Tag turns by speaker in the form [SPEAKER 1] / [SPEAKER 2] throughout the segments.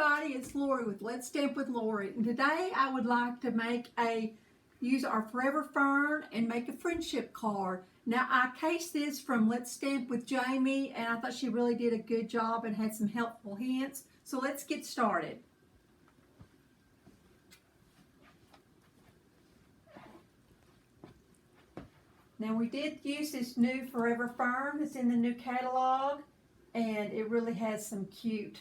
[SPEAKER 1] everybody, it's Lori with Let's Stamp with Lori, and today I would like to use our Forever Fern and make a friendship card. Now I cased this from Let's Stamp with Jamie, and I thought she really did a good job and had some helpful hints. So let's get started. Now we did use this new Forever Fern that's in the new catalog, and it really has some cute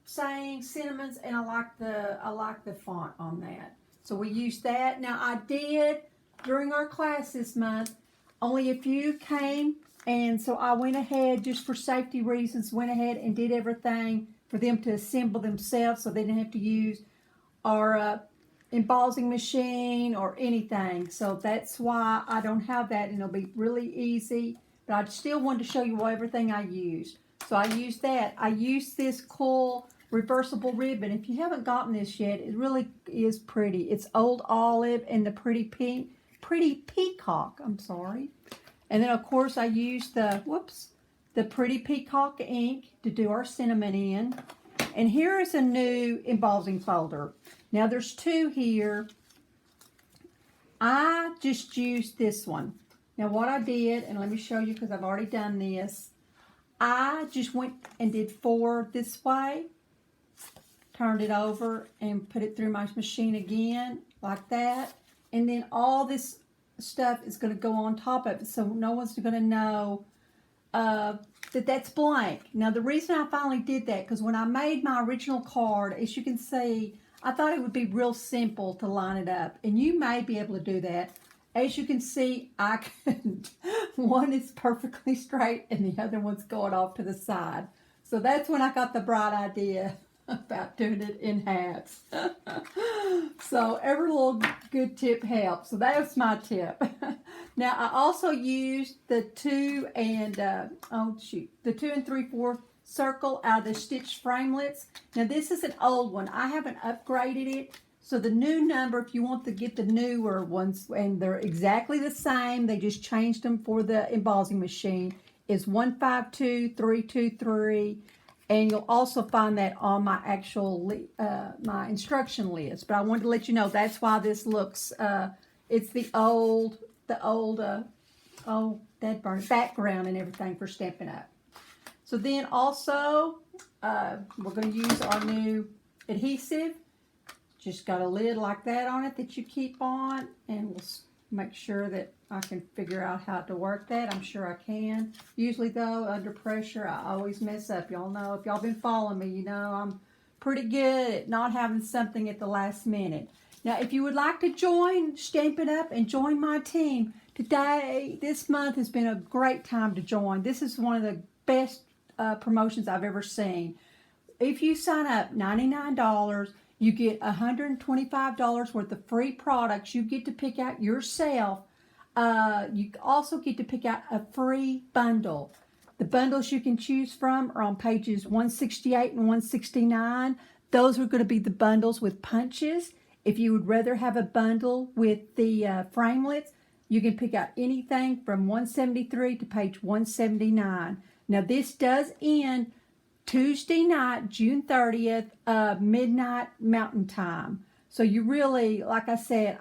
[SPEAKER 1] sayings, sentiments, and I like the font on that. So we used that. Now I did, during our class this month, only a few came, and so I went ahead, just for safety reasons, went ahead and did everything for them to assemble themselves so they didn't have to use our embossing machine or anything. So that's why I don't have that, and it'll be really easy. But I still wanted to show you everything I used. So I used that. I used this cool reversible ribbon. If you haven't gotten this yet, it really is pretty. It's old olive and the pretty peacock. I'm sorry. And then of course I used the pretty peacock ink to do our sentiment in. And here is a new embossing folder. Now there's two here. I just used this one. Now what I did, and let me show you because I've already done this, I just went and did 4 this way, turned it over and put it through my machine again like that, and then all this stuff is going to go on top of it, so no one's going to know that that's blank. Now the reason I finally did that, because when I made my original card, as you can see, I thought it would be real simple to line it up, and you may be able to do that. As you can see, I couldn't. One is perfectly straight and the other one's going off to the side. So that's when I got the bright idea about doing it in halves. So every little good tip helps. So that was my tip. Now I also used the 2 and 3/4 circle out of the stitched framelits. Now this is an old one. I haven't upgraded it. So the new number, if you want to get the newer ones, and they're exactly the same, they just changed them for the embossing machine, is 152323, and you'll also find that on my actual my instruction list. But I wanted to let you know that's why this looks. It's the old background and everything for Stampin' Up. So then also we're going to use our new adhesive. Just got a lid like that on it that you keep on, and we'll make sure that I can figure out how to work that. I'm sure I can. Usually though, under pressure, I always mess up. Y'all know, if y'all been following me, you know I'm pretty good at not having something at the last minute. Now, if you would like to join Stampin' Up and join my team, this month has been a great time to join. This is one of the best promotions I've ever seen. If you sign up $99, you get $125 worth of free products. You get to pick out yourself. You also get to pick out a free bundle. The bundles you can choose from are on pages 168 and 169. Those are going to be the bundles with punches. If you would rather have a bundle with the framelits, you can pick out anything from 173 to page 179. Now this does end Tuesday night, June 30th, midnight Mountain Time. So you really, like I said,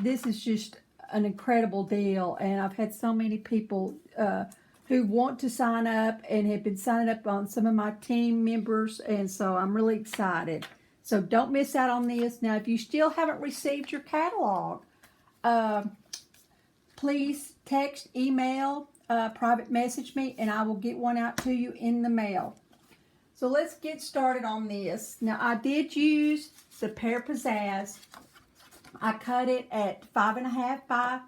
[SPEAKER 1] this is just an incredible deal, and I've had so many people who want to sign up and have been signing up on some of my team members, and so I'm really excited. So don't miss out on this. Now, if you still haven't received your catalog, please text, email, private message me, and I will get one out to you in the mail. So let's get started on this. Now I did use the Pear Pizzazz. I cut it at 5.5 by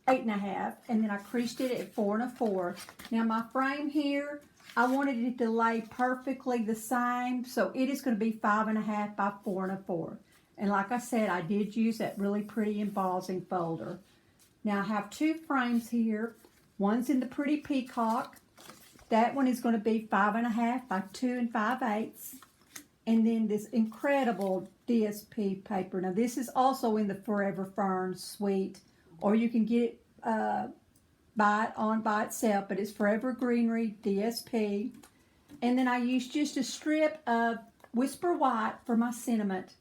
[SPEAKER 1] 8.5, and then I creased it at 4 1/4. Now my frame here, I wanted it to lay perfectly the same, so it is going to be 5.5 by 4 1/4. And like I said, I did use that really pretty embossing folder. Now I have 2 frames here. One's in the pretty peacock. That one is going to be 5.5 by 2 5/8. And then this incredible DSP paper. Now this is also in the Forever Fern suite, or you can get it by itself, but it's Forever Greenery DSP. And then I use just a strip of Whisper White for my sentiment.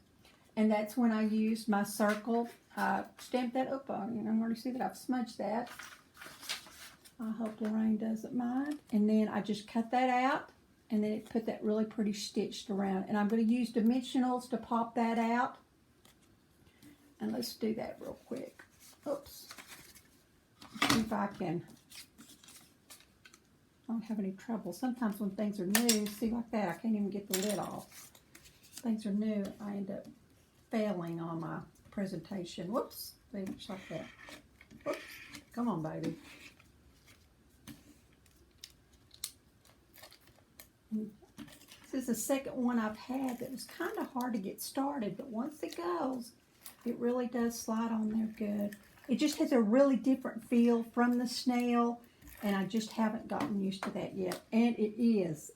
[SPEAKER 1] And that's when I used my circle. Stamp that up on. You can already see that I've smudged that. I hope Lorraine doesn't mind. And then I just cut that out. And then it put that really pretty stitched around. And I'm going to use dimensionals to pop that out. And let's do that real quick. Oops. Let's see if I can. I don't have any trouble. Sometimes when things are new, see like that, I can't even get the lid off. Things are new, I end up failing on my presentation. Whoops. See, just like that. Whoops. Come on, baby. This is the second one I've had that was kind of hard to get started, but once it goes, it really does slide on there good. It just has a really different feel from the snail, and I just haven't gotten used to that yet. And it is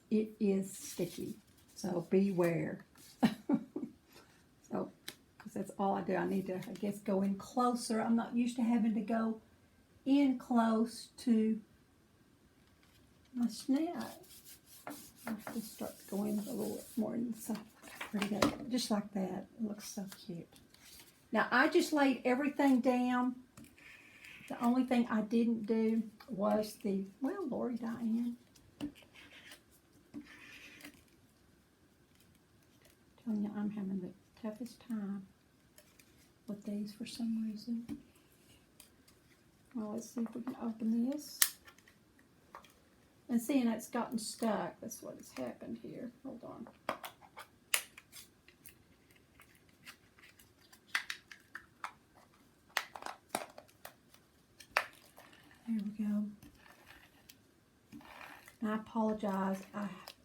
[SPEAKER 1] sticky, so beware. So, because that's all I do. I need to, I guess, go in closer. I'm not used to having to go in close to my snail. I have to start going a little bit more inside. Pretty good. Just like that. It looks so cute. Now, I just laid everything down. The only thing I didn't do was the, well, Lori Diane. Telling you, I'm having the toughest time with these for some reason. Well, let's see if we can open this. And seeing it's gotten stuck, that's what has happened here. Hold on. There we go. And I apologize.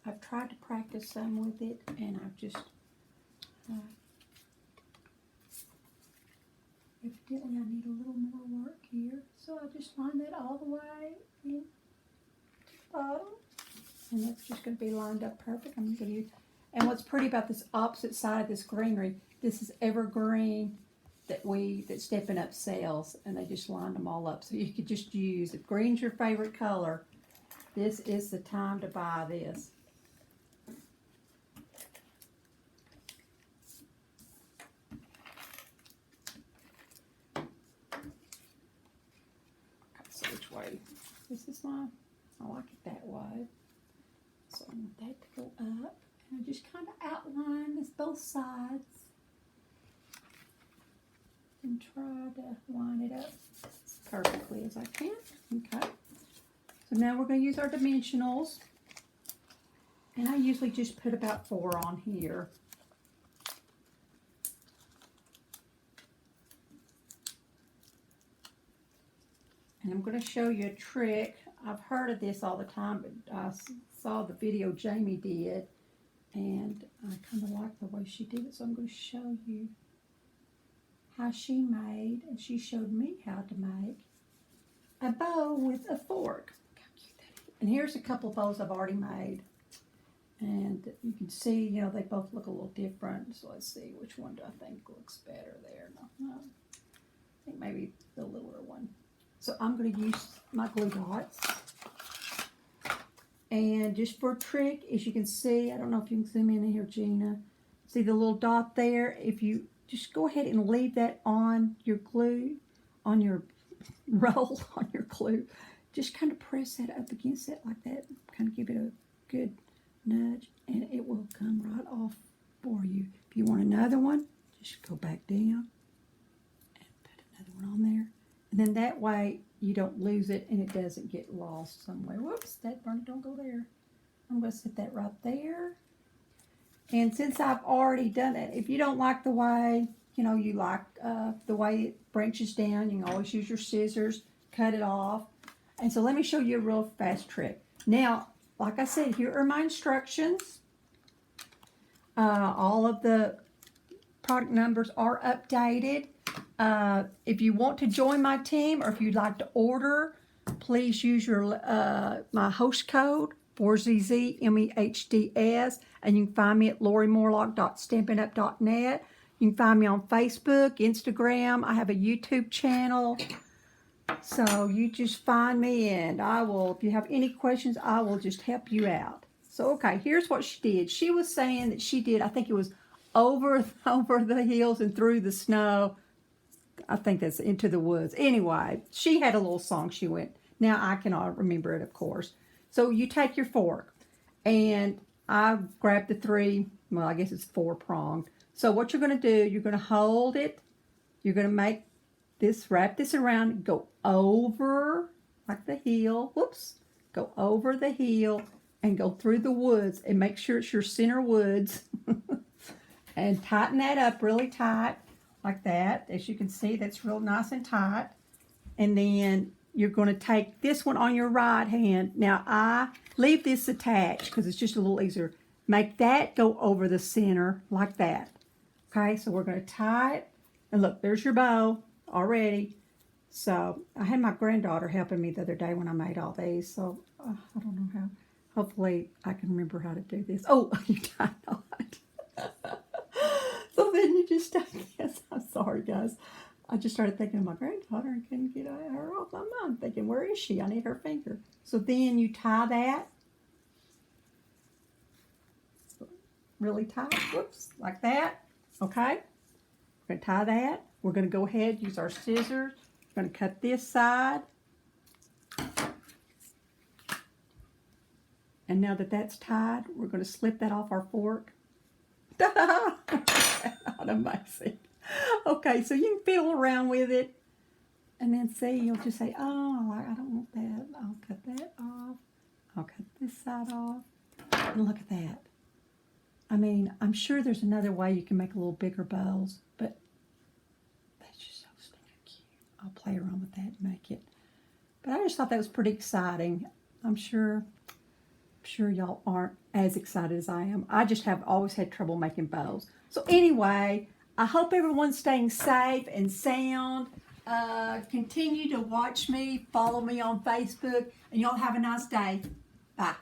[SPEAKER 1] I've tried to practice some with it, and I've just evidently I need a little more work here. So I just line that all the way in to the bottom, and that's just going to be lined up perfect. I'm going to use. And what's pretty about this opposite side of this greenery, this is evergreen that Steppin' Up sells, and they just lined them all up. So you could just use, if green's your favorite color, this is the time to buy this. So which way? This is mine. I like it that way. So I want that to go up. And I just kind of outline this both sides. And try to line it up as perfectly as I can. Okay. So now we're going to use our dimensionals. And I usually just put about 4 on here. And I'm going to show you a trick. I've heard of this all the time, but I saw the video Jamie did. And I kind of like the way she did it. So I'm going to show you how she made, and she showed me how to make a bow with a fork. Look how cute that is. And here's a couple bows I've already made. And you can see, you know, they both look a little different. So let's see, which one do I think looks better there? No, I think maybe the littler one. So I'm going to use my glue dots. And just for a trick, as you can see, I don't know if you can zoom in here, Gina. See the little dot there? If you just go ahead and leave that on your glue, on your roll, on your glue. Just kind of press that up against it like that. Kind of give it a good nudge, and it will come right off for you. If you want another one, just go back down and put another one on there. And then that way you don't lose it and it doesn't get lost somewhere. Whoops, that burn, don't go there. I'm going to set that right there. And since I've already done it, if you don't like the way, you know, you like the way it branches down, you can always use your scissors, cut it off. And so let me show you a real fast trick. Now, like I said, here are my instructions. All of the product numbers are updated. If you want to join my team or if you'd like to order, please use your my host code 4ZZMEHDS, and you can find me at LoriMorlock.StampinUp.net. You can find me on Facebook, Instagram. I have a YouTube channel. So you just find me, and I will, if you have any questions, I will just help you out. So, okay, here's what she did. She was saying that she did, I think it was over the hills and through the snow. I think that's into the woods. Anyway, she had a little song she went. Now I cannot remember it, of course. So you take your fork, and I grabbed the three, well, I guess it's 4-pronged. So what you're going to do, you're going to hold it. You're going to make this, wrap this around, go over like the hill. Whoops. Go over the hill and go through the woods, and make sure it's your center woods. And tighten that up really tight like that. As you can see, that's real nice and tight. And then you're going to take this one on your right hand. Now I leave this attached because it's just a little easier. Make that go over the center like that. Okay, so we're going to tie it. And look, there's your bow already. So I had my granddaughter helping me the other day when I made all these. So I don't know how. Hopefully I can remember how to do this. Oh, you tie a knot. So then you just take this. I'm sorry, guys. I just started thinking of my granddaughter and couldn't get her off my mind. Thinking, where is she? I need her finger. So then you tie that really tight. Whoops, like that. Okay. We're going to tie that. We're going to go ahead, use our scissors. We're going to cut this side. And now that that's tied, we're going to slip that off our fork. Amazing. Okay, so you can fiddle around with it. And then see, you'll just say, oh, I don't want that. I'll cut that off. I'll cut this side off. And look at that. I mean, I'm sure there's another way you can make a little bigger bows, but that's just so stinking cute. I'll play around with that and make it. But I just thought that was pretty exciting. I'm sure y'all aren't as excited as I am. I just have always had trouble making bows. So anyway, I hope everyone's staying safe and sound. Continue to watch me, follow me on Facebook, and y'all have a nice day. Bye.